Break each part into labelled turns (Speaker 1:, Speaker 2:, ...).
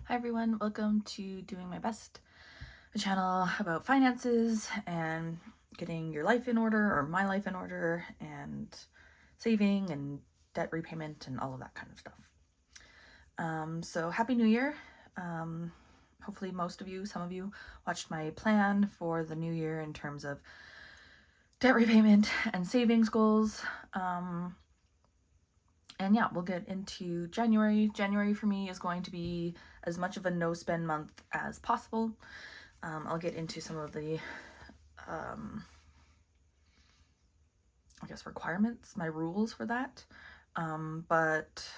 Speaker 1: Hi everyone, welcome to Doing My Best, a channel about finances and getting your life in order or my life in order and saving and debt repayment and all of that kind of stuff. So Happy New Year. Hopefully most of you, some of you watched my plan for the new year in terms of debt repayment and savings goals. And yeah, we'll get into January. January for me is going to be as much of a no-spend month as possible. I'll get into some of the, I guess, requirements, my rules for that. But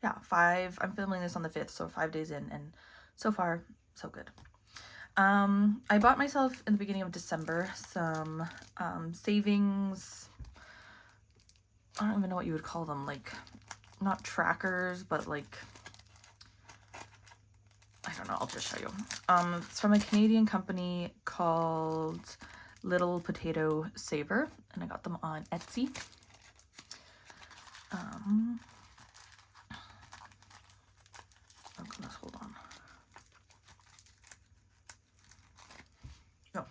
Speaker 1: yeah, I'm filming this on the 5th, so 5 days in, and so far, so good. I bought myself in the beginning of December some savings, I don't even know what you would call them, like, not trackers, but like, I don't know, I'll just show you. It's from a Canadian company called Little Potato Saver, and I got them on Etsy. Oh goodness, hold on. Oh,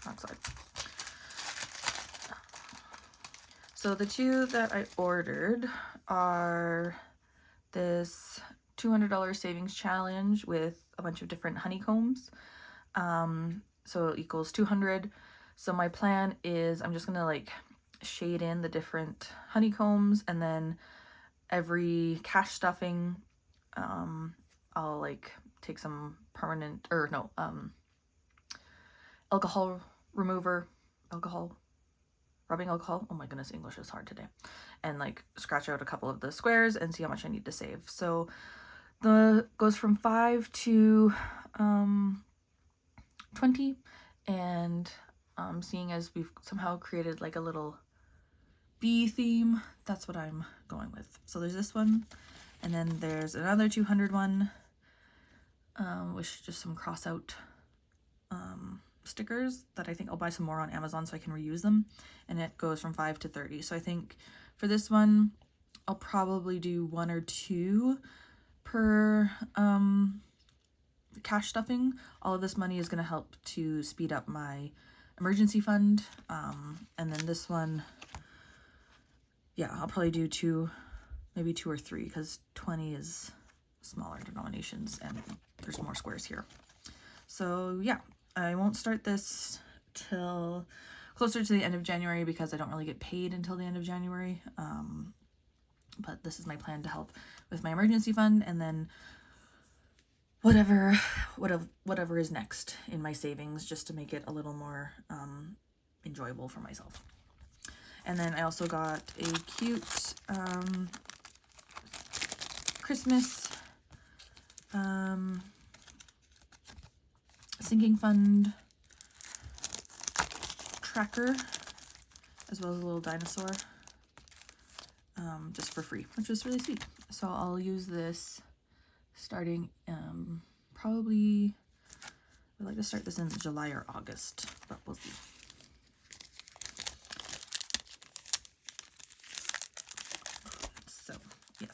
Speaker 1: wrong side. So the two that I ordered are this $200 savings challenge with a bunch of different honeycombs. So it equals 200. So my plan is I'm just gonna like shade in the different honeycombs, and then every cash stuffing, I'll like take some permanent, or no, alcohol remover, rubbing alcohol, oh my goodness, English is hard today, and like scratch out a couple of the squares and see how much I need to save. So the goes from 5 to 20, and seeing as we've somehow created like a little bee theme, that's what I'm going with. So there's this one, and then there's another 200 one, with just some cross out stickers that I think I'll buy some more on Amazon so I can reuse them, and it goes from 5 to 30. So I think for this one I'll probably do 1 or 2 per cash stuffing. All of this money is going to help to speed up my emergency fund, and then this one, yeah, I'll probably do 2, maybe 2 or 3, because 20 is smaller denominations and there's more squares here. So yeah, I won't start this till closer to the end of January because I don't really get paid until the end of January. But this is my plan to help with my emergency fund, and then whatever is next in my savings, just to make it a little more enjoyable for myself. And then I also got a cute Christmas sinking fund tracker, as well as a little dinosaur, just for free, which was really sweet. So I'll use this starting probably, I'd like to start this in July or August, but we'll see. So yes.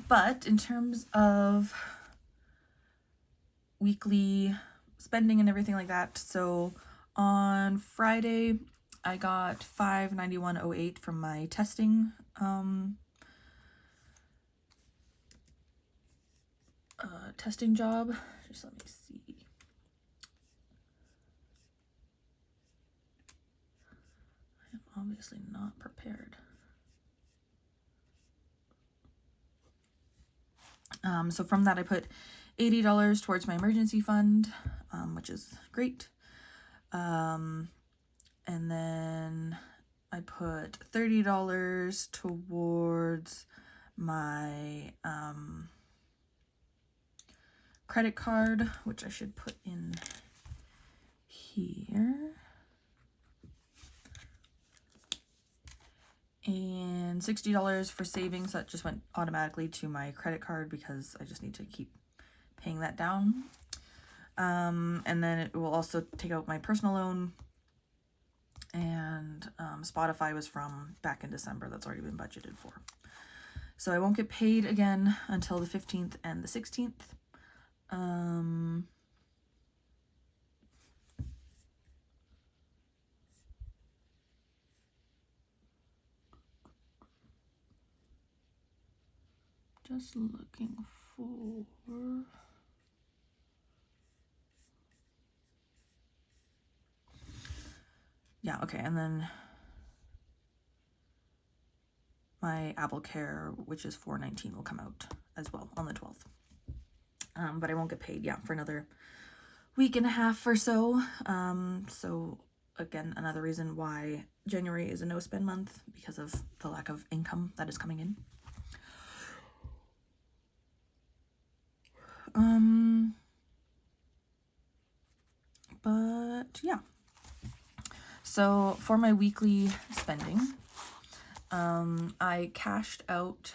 Speaker 1: But in terms of weekly spending and everything like that, so on Friday I got $591.08 from my testing testing job. Just let me see. I am obviously not prepared. So from that I put $80 towards my emergency fund, which is great. And then I put $30 towards my credit card, which I should put in here. And $60 for savings. That just went automatically to my credit card because I just need to keep paying that down. And then it will also take out my personal loan, and Spotify was from back in December. That's already been budgeted for. So I won't get paid again until the 15th and the 16th. Just looking for... Yeah, okay, and then my Apple Care, which is $4.19, will come out as well on the 12th. But I won't get paid, yeah, for another week and a half or so. So again, another reason why January is a no-spend month, because of the lack of income that is coming in. But yeah. So for my weekly spending, I cashed out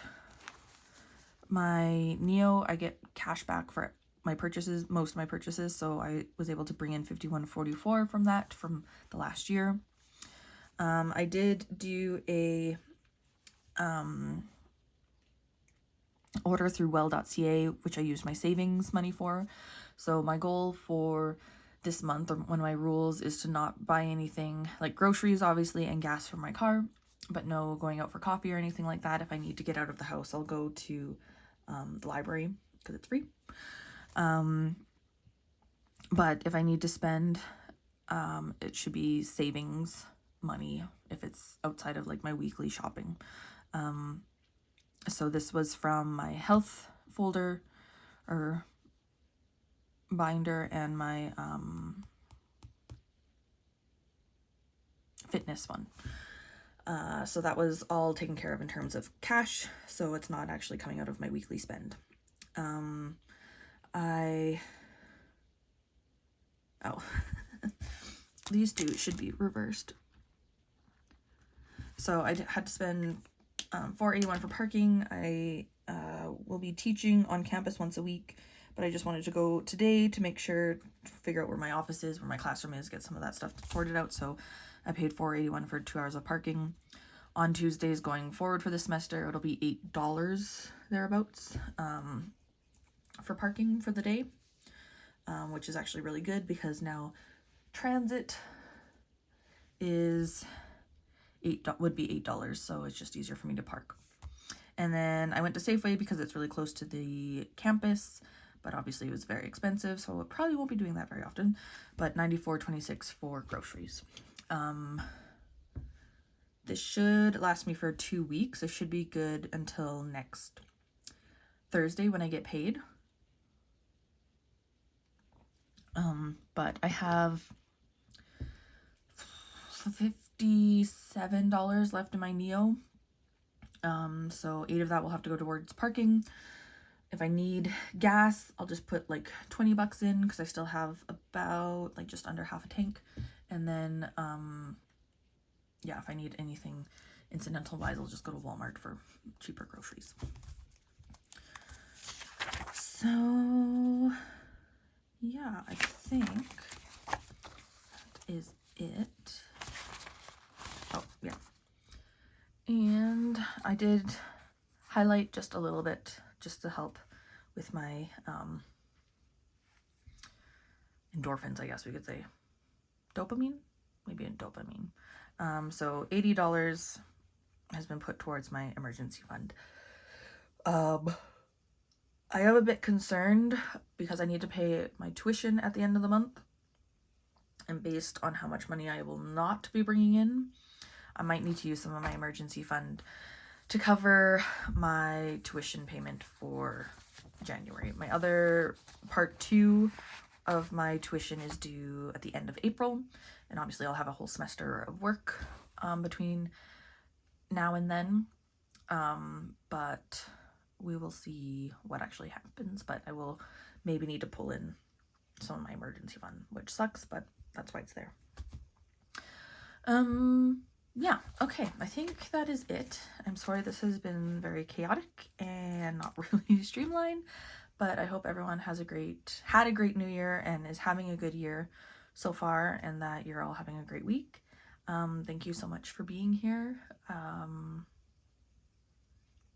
Speaker 1: my Neo. I get cash back for my purchases, most of my purchases, so I was able to bring in $51.44 from that from the last year. I did do a order through well.ca, which I used my savings money for. So my goal for this month, or one of my rules, is to not buy anything like groceries, obviously, and gas for my car, but no going out for coffee or anything like that. If I need to get out of the house, I'll go to the library because it's free. But if I need to spend, it should be savings money if it's outside of like my weekly shopping. So this was from my health folder or binder and my fitness one. So that was all taken care of in terms of cash, so it's not actually coming out of my weekly spend. These two should be reversed. So I had to spend $4.81 for parking. I will be teaching on campus once a week, but I just wanted to go today to make sure, figure out where my office is, where my classroom is, get some of that stuff sorted out. So I paid $4.81 for 2 hours of parking. On Tuesdays going forward for the semester, it'll be $8 thereabouts for parking for the day, which is actually really good because now transit is would be $8, so it's just easier for me to park. And then I went to Safeway because it's really close to the campus, but obviously it was very expensive, so I probably won't be doing that very often. But $94.26 for groceries. This should last me for 2 weeks. It should be good until next Thursday when I get paid. But I have $57 left in my Neo. So 8 of that will have to go towards parking. If I need gas, I'll just put like 20 bucks in because I still have about like just under half a tank. And then, yeah, if I need anything incidental wise, I'll just go to Walmart for cheaper groceries. So, yeah, I think that is it. Oh, yeah. And I did highlight just a little bit just to help with my endorphins, I guess we could say. Dopamine? Maybe a dopamine. So $80 has been put towards my emergency fund. I am a bit concerned because I need to pay my tuition at the end of the month. And based on how much money I will not be bringing in, I might need to use some of my emergency fund to cover my tuition payment for January. My other part 2 of my tuition is due at the end of April, and obviously I'll have a whole semester of work between now and then, but we will see what actually happens. But I will maybe need to pull in some of my emergency fund, which sucks, but that's why it's there. Yeah, okay, I think that is it. I'm sorry this has been very chaotic and not really streamlined, but I hope everyone had a great new year and is having a good year so far, and that you're all having a great week. Thank you so much for being here.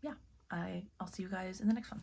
Speaker 1: Yeah, I'll see you guys in the next one.